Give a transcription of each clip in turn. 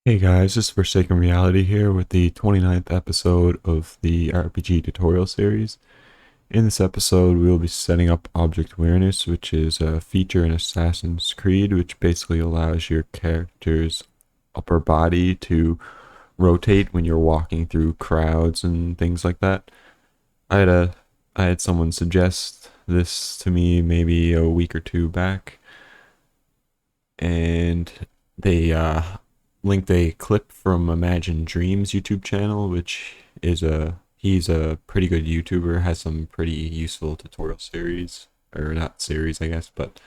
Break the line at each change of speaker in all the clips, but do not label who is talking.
Hey guys, this is Forsaken Reality here with the 29th episode of the RPG tutorial series. In this episode, we will be setting up object awareness, which is a feature in Assassin's Creed, which basically allows your character's upper body to rotate when you're walking through crowds and things like that. I had a I had someone suggest this to me maybe a week or two back, and they linked a clip from Imagine Dreams YouTube channel, which is a he's a pretty good YouTuber, has some pretty useful tutorial series, or not series I guess, but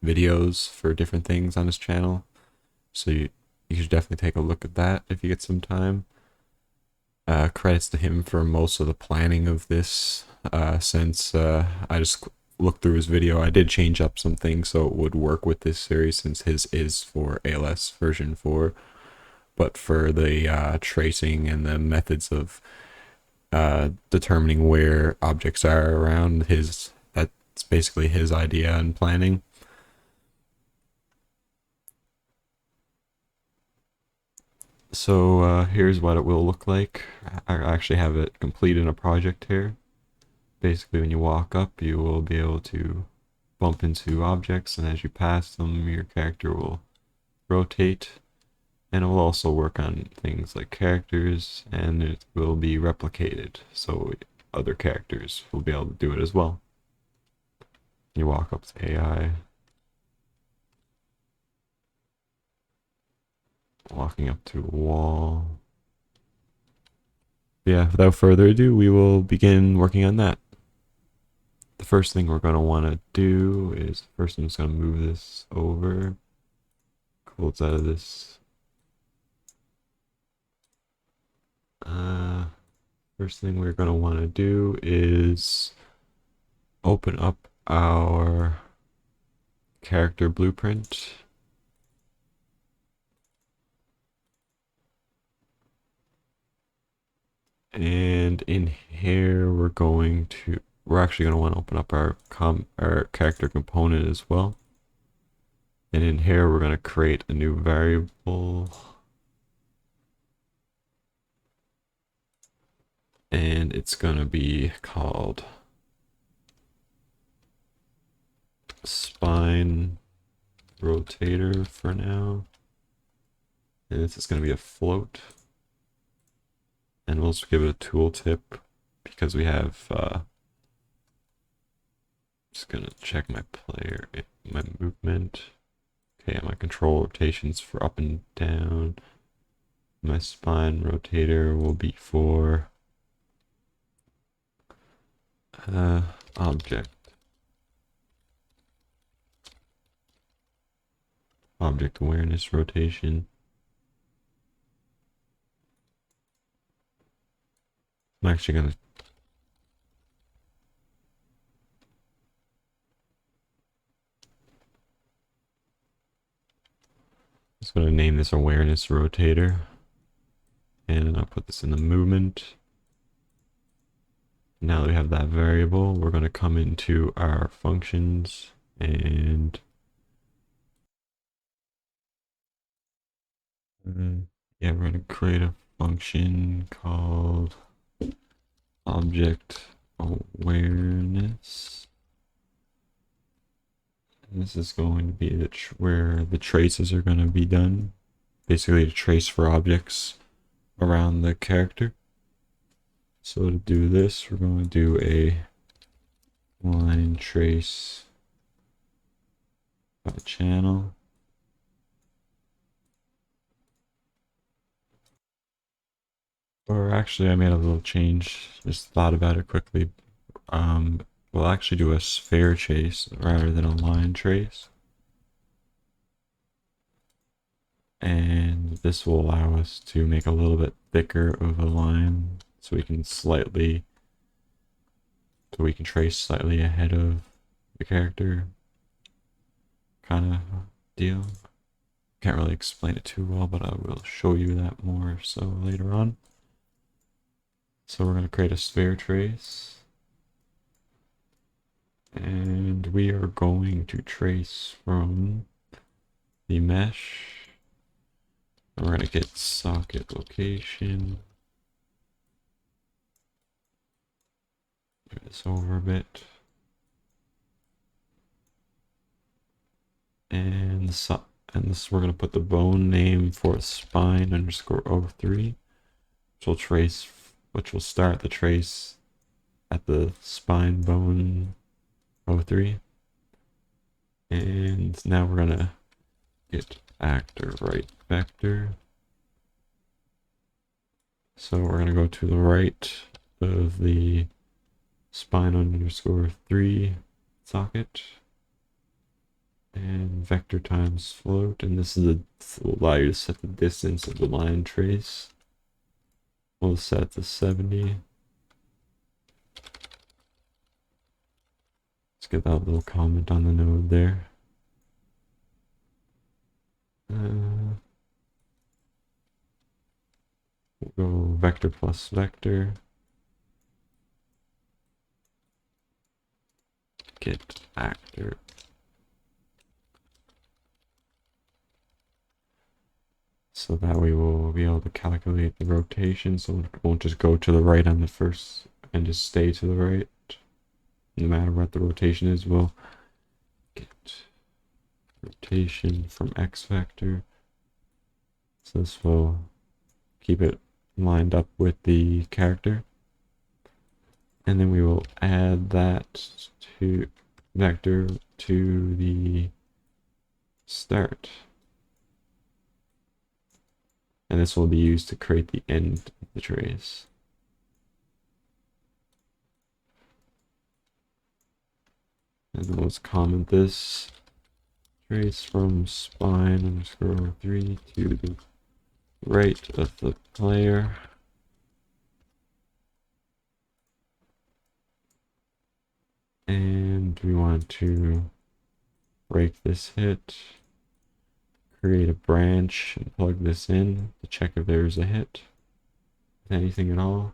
videos for different things on his channel. So you should definitely take a look at that if you get some time. Credits to him for most of the planning of this, since I just looked through his video. I did change up some things so it would work with this series, since his is for ALS version 4. But for the tracing and the methods of determining where objects are around, that's basically his idea and planning. So here's what it will look like. I actually have it complete in a project here. Basically, when you walk up, you will be able to bump into objects, and as you pass them, your character will rotate. And it will also work on things like characters, and it will be replicated, so other characters will be able to do it as well. You walk up to AI, walking up to a wall. Yeah, without further ado, we will begin working on that. The first thing we're going to want to do is, first I'm just going to move this over, close out of this. Uh, First thing we're going to want to do is open up our character blueprint. And in here, we're actually going to want to open up our character component as well. And in here, we're going to create a new variable. And it's going to be called spine rotator for now. And this is going to be a float. And we'll just give it a tooltip because we have, just going to check my my movement. Okay, my control rotations for up and down. My spine rotator will be for uh, object object awareness rotation. I'm actually gonna name this awareness rotator, and I'll put this in the movement. Now that we have that variable, we're going to come into our functions, and yeah, we're going to create a function called object awareness. And this is going to be where the traces are going to be done, basically to trace for objects around the character. So to do this, we're going to do a line trace by channel. Or actually, I made a little change. Just thought about it quickly. We'll actually do a sphere trace rather than a line trace. And this will allow us to make a little bit thicker of a line, so we can trace slightly ahead of the character, kind of deal. Can't really explain it too well, but I will show you that more so later on. So we're going to create a sphere trace, and we are going to trace from the mesh And we're going to get socket location. Move this over a bit. And this we're going to put the bone name for spine underscore O3, which will start the trace at the spine bone O3. And now we're going to get actor right vector. So we're going to go to the right of the spine underscore 3 socket. And vector times float, and this will allow you to set the distance of the line trace. We'll set to 70. Let's get that little comment on the node there. We'll go vector plus vector. Get actor. So that way we'll be able to calculate the rotation, so it won't just go to the right on the first and just stay to the right. No matter what the rotation is, we'll get rotation from x vector. So this will keep it lined up with the character. And then we will add that to vector to the start. And this will be used to create the end of the trace. And then let's comment this trace from spine underscore 3 to the right of the player. And we want to break this hit, create a branch, and plug this in to check if there's a hit, if anything at all,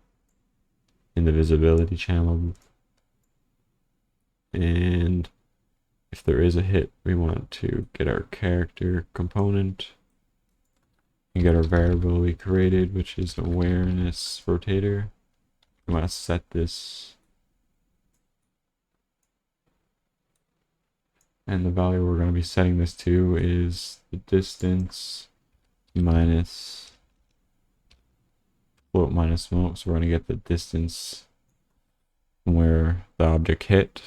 in the visibility channel. And if there is a hit, we want to get our character component and get our variable we created, which is awareness rotator. We want to set this, and the value we're going to be setting this to is the distance minus float minus smoke. So we're going to get the distance from where the object hit,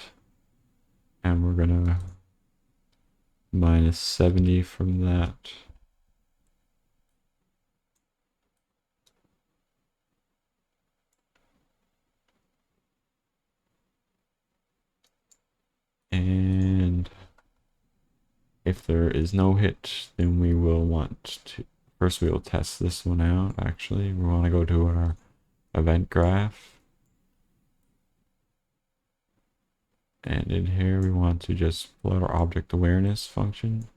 and we're going to minus 70 from that. And if there is no hit, then we will want to, first we will test this one out. Actually, we want to go to our event graph. And in here, we want to just pull out our object awareness function.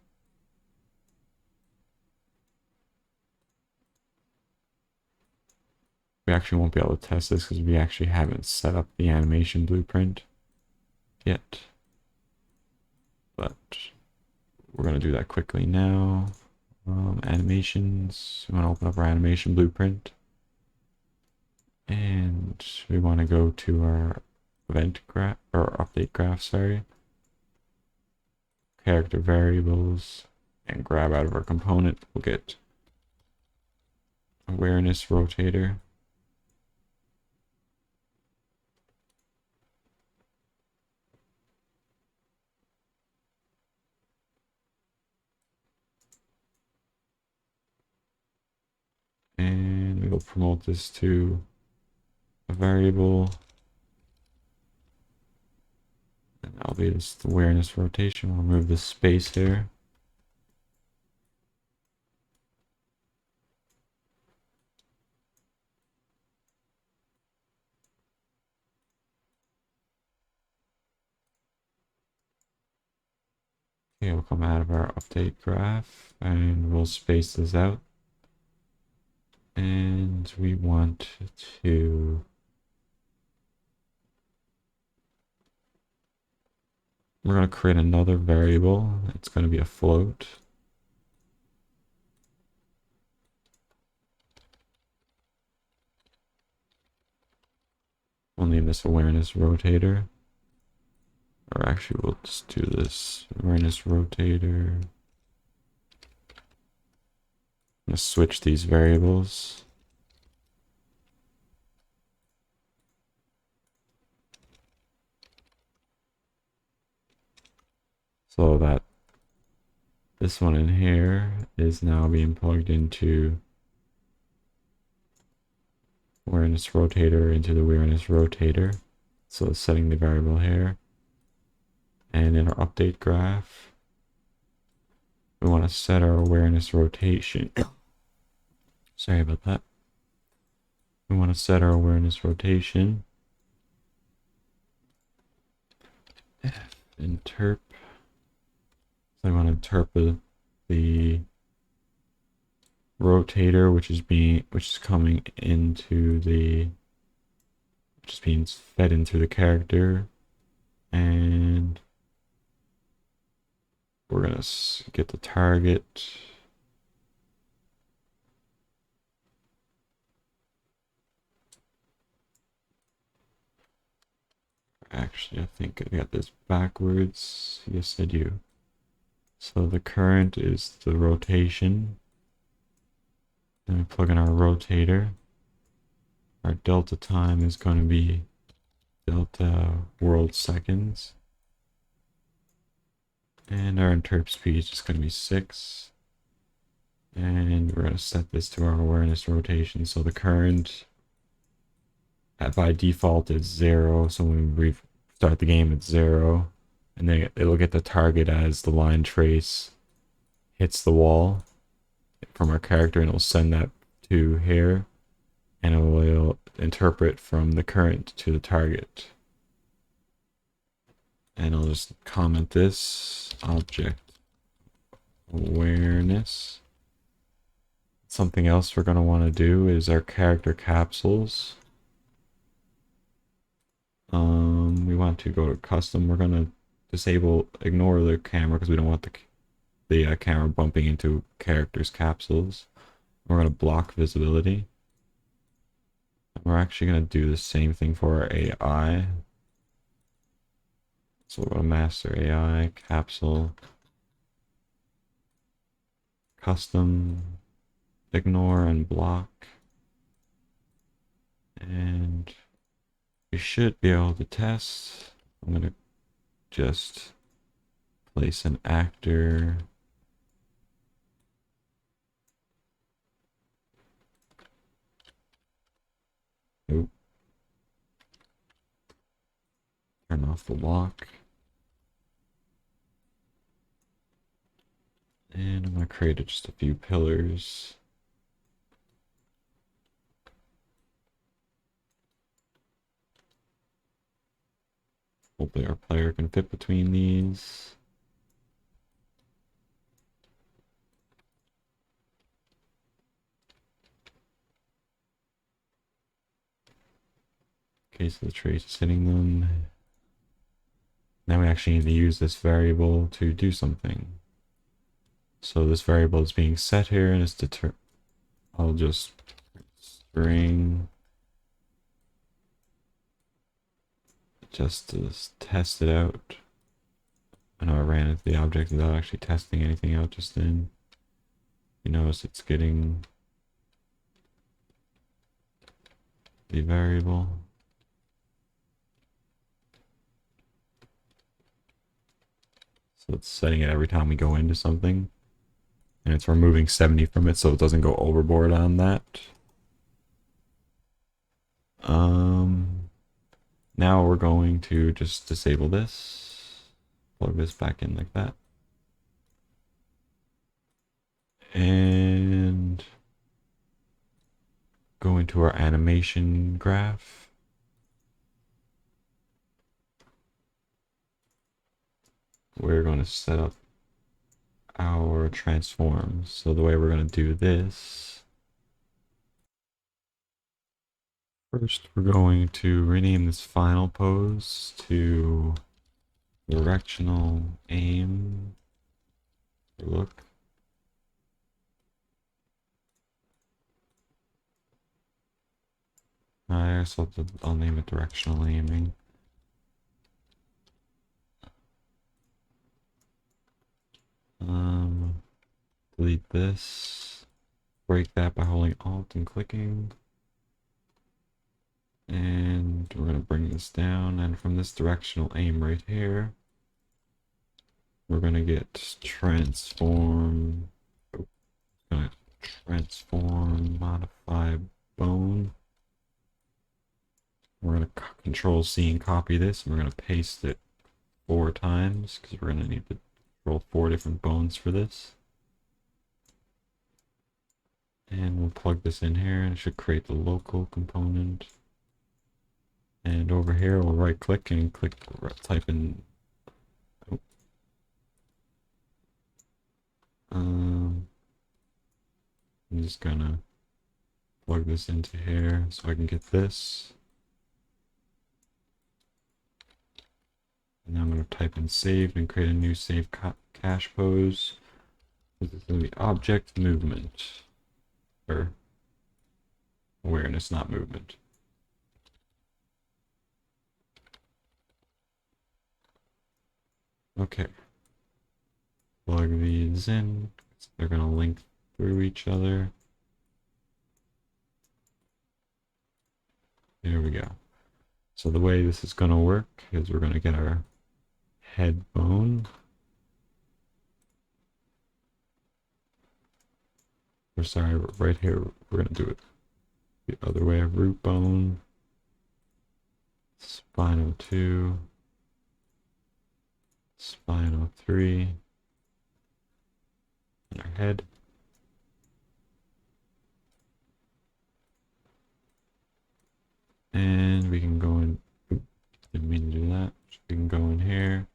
We actually won't be able to test this because we actually haven't set up the animation blueprint yet. But we're going to do that quickly now. Animations, we want to open up our animation blueprint. And we want to go to our event graph, or update graph, sorry. Character variables, and grab out of our component. We'll get awareness rotator. And we will promote this to a variable. And that'll be this awareness rotation. We'll remove this space here. Okay, we'll come out of our update graph and we'll space this out. And we want to we're going to create another variable. It's going to be a float. We'll name this awareness rotator. Or actually, we'll just do this awareness rotator. I'm gonna switch these variables. So that this one in here is now being plugged into awareness rotator into the awareness rotator. So setting the variable here. And in our update graph, we want to set our awareness rotation. Sorry about that. We want to set our awareness rotation. Interp. So I want to interpret the rotator, which is being fed into the character, and we're gonna get the target. Actually, I think I got this backwards. Yes, I do. So the current is the rotation. Then we plug in our rotator. Our delta time is going to be delta world seconds. And our interp speed is just going to be 6. And we're going to set this to our awareness rotation. So the current by default is 0. So when we start the game, it's 0. And then it'll get the target as the line trace hits the wall from our character, and it'll send that to here, and it will interpret from the current to the target. And I'll just comment this object awareness. Something else we're going to want to do is our character capsules. We want to go to custom. We're going to ignore the camera because we don't want the camera bumping into characters' capsules. We're going to block visibility. And we're actually going to do the same thing for our AI. So we'll go to master AI, capsule, custom, ignore and block. And we should be able to test. I'm going to just place an actor. Nope. Turn off the lock. And I'm going to create just a few pillars. Hopefully our player can fit between these. Okay, so the trace is hitting them. Now we actually need to use this variable to do something. So this variable is being set here, and it's I'll just string just to test it out. I know I ran into the object without actually testing anything out just then. You notice it's getting the variable. So it's setting it every time we go into something. And it's removing 70 from it so it doesn't go overboard on that. Now we're going to just disable this. Plug this back in like that. And go into our animation graph. We're going to set up our transforms. So the way we're going to do this, first we're going to rename this final pose to directional aim look. there, so I'll name it directional aiming. Delete this. Break that by holding Alt and clicking. And we're going to bring this down, and from this directional aim right here, we're going to get transform, modify bone. We're going to Control C and copy this, and we're going to paste it 4 times, because we're going to need to control 4 different bones for this. And we'll plug this in here, and it should create the local component. And over here, we'll right click and type in. I'm just gonna plug this into here so I can get this. And now I'm gonna type in save and create a new save cache pose. This is gonna be object movement, or awareness, not movement. Okay. Plug these in. They're going to link through each other. There we go. So the way this is going to work is we're going to get our head bone. Or sorry, right here, we're going to do it the other way. Root bone. Spinal 2. Spinal 3. And our head. And we can go in. Didn't mean to do that. We can go in here.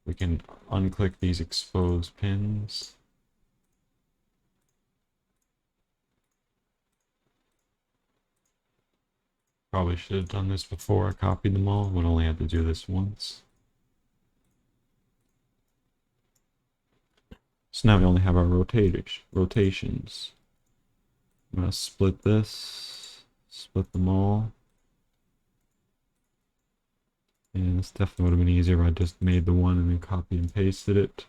We can unclick these exposed pins. Probably should have done this before I copied them all. Would only have to do this once. So now we only have our rotations. I'm gonna split this, split them all. And this definitely would have been easier if I just made the one and then copied and pasted it.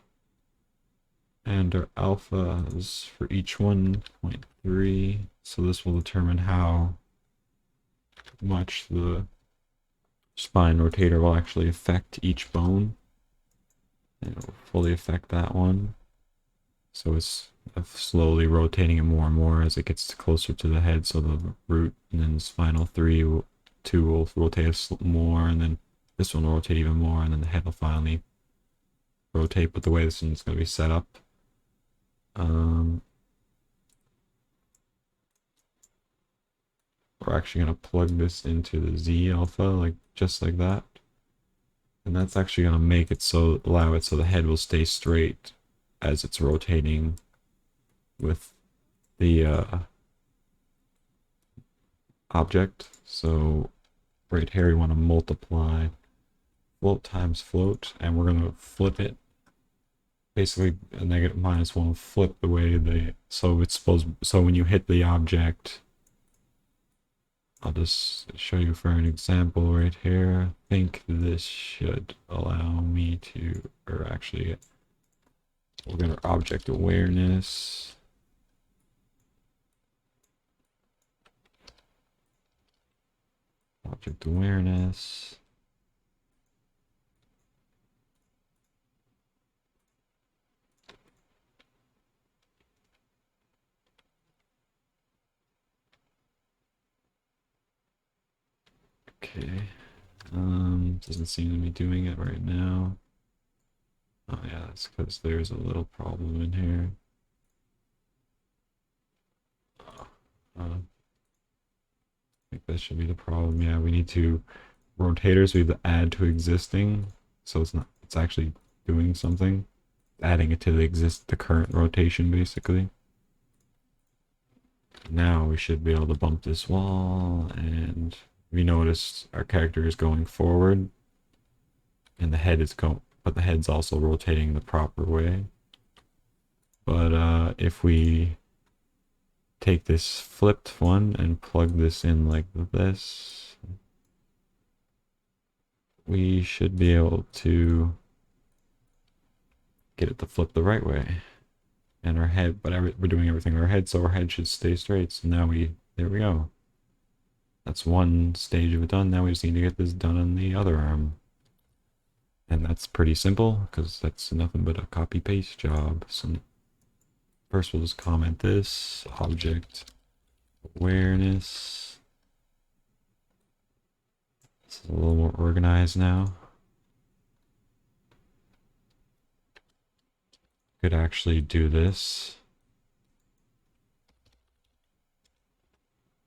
And our alpha is for each one 0.3. So this will determine how much the spine rotator will actually affect each bone. And it will fully affect that one. So it's slowly rotating it more and more as it gets closer to the head. So the root and then spinal 2 will rotate more, and then this one will rotate even more, and then the head will finally rotate. But the way this one's going to be set up, we're actually going to plug this into the Z alpha, like just like that. And that's actually going to make it so, allow it so the head will stay straight as it's rotating with the object. So right here, we want to multiply float times float, and we're going to flip it. Basically, a negative -1 flip the way so it's supposed, so when you hit the object, I'll just show you for an example right here. I think this should allow me to, or actually, we're going to object awareness. Object awareness. Okay. Doesn't seem to be doing it right now. Oh yeah, that's because there's a little problem in here. I think that should be the problem. Yeah, we need to rotators. We have to add to existing, so it's actually doing something, adding it to the current rotation basically. Now we should be able to bump this wall, and we notice our character is going forward, and the head is but the head's also rotating the proper way. But if we take this flipped one and plug this in like this, we should be able to get it to flip the right way. And our head, but we're doing everything with our head, so our head should stay straight. So now there we go. That's one stage of it done. Now we just need to get this done on the other arm. And that's pretty simple, because that's nothing but a copy-paste job. So first we'll just comment this, object awareness. It's a little more organized now. Could actually do this.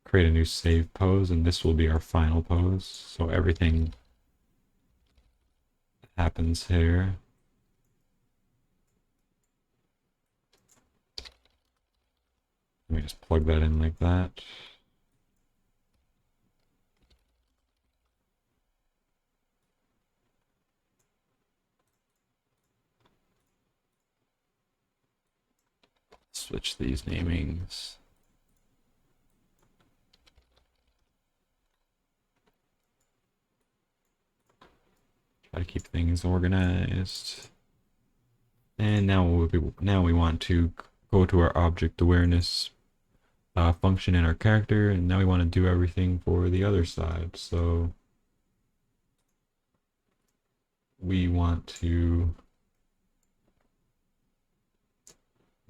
Create a new save pose, and this will be our final pose. So everything happens here. Let me just plug that in like that. Switch these namings. Try to keep things organized. And now we want to go to our object awareness function in our character, and now we want to do everything for the other side. So we want to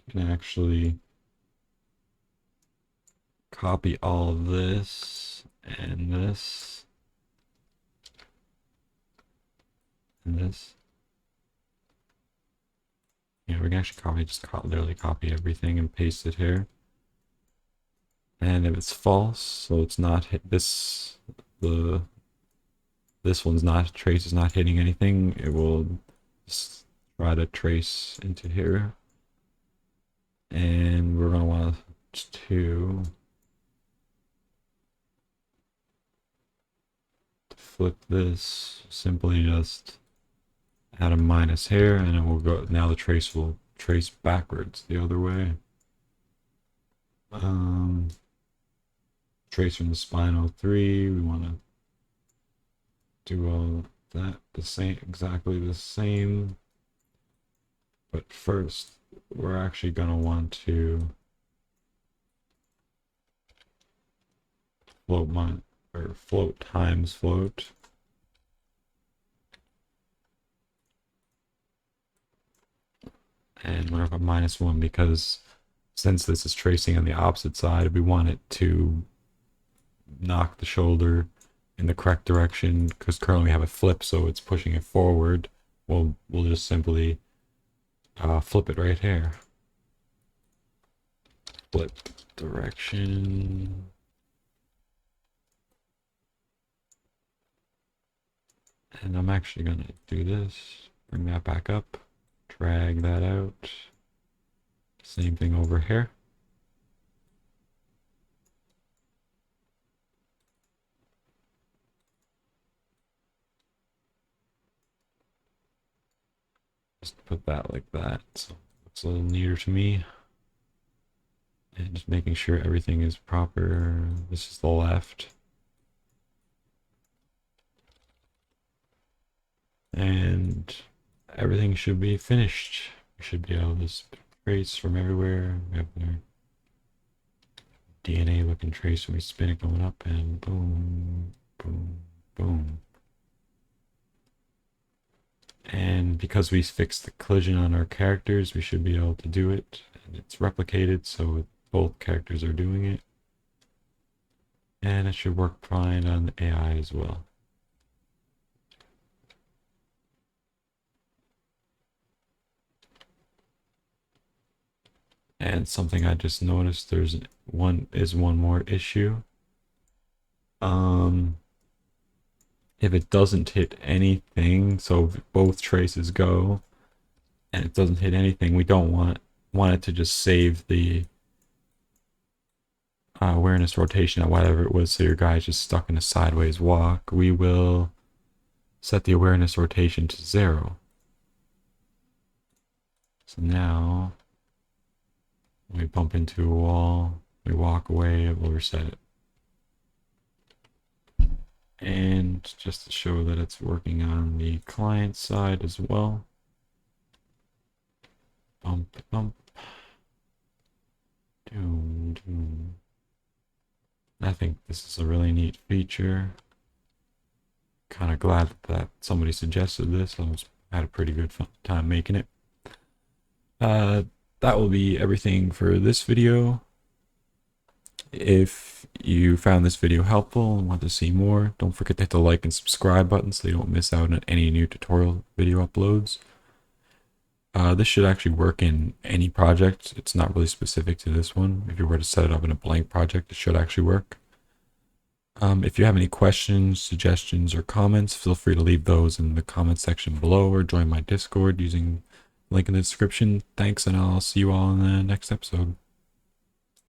can actually copy all of this and this and this. Yeah, we can actually literally copy everything and paste it here. And if it's false, so it's not hit this one's not trace is not hitting anything, it will just try to trace into here. And we're gonna want to flip this, simply just add a minus here, and it will go. Now the trace will trace backwards the other way. Trace from the spinal 3. We want to do all that exactly the same. But first, we're actually gonna want to float times float. And we're gonna put -1 because since this is tracing on the opposite side, we want it to knock the shoulder in the correct direction, because currently we have it flipped, so it's pushing it forward. We'll just simply flip it right here. Flip direction. And I'm actually gonna do this, bring that back up, drag that out. Same thing over here. Just put that like that, so it looks a little neater to me. And just making sure everything is proper. This is the left. And everything should be finished. We should be able to trace from everywhere. We have our DNA looking trace when we spin it going up, and boom, boom, boom. And because we fixed the collision on our characters, we should be able to do it. And it's replicated, so both characters are doing it. And it should work fine on the AI as well. And something I just noticed, there's one more issue. If it doesn't hit anything, so if both traces go and it doesn't hit anything, we don't want it to just save the awareness rotation at whatever it was, so your guy's just stuck in a sideways walk. We will set the awareness rotation to 0. So now we bump into a wall, We walk away, we'll reset it. And just to show that it's working on the client side as well. Bump, bump. Doom, doom. I think this is a really neat feature. Kind of glad that somebody suggested this. Had a pretty good fun time making it. That will be everything for this video. If you found this video helpful and want to see more, don't forget to hit the like and subscribe button so you don't miss out on any new tutorial video uploads. This should actually work in any project. It's not really specific to this one. If you were to set it up in a blank project, it should actually work. If you have any questions, suggestions, or comments, feel free to leave those in the comment section below or join my Discord using the link in the description. Thanks, and I'll see you all in the next episode.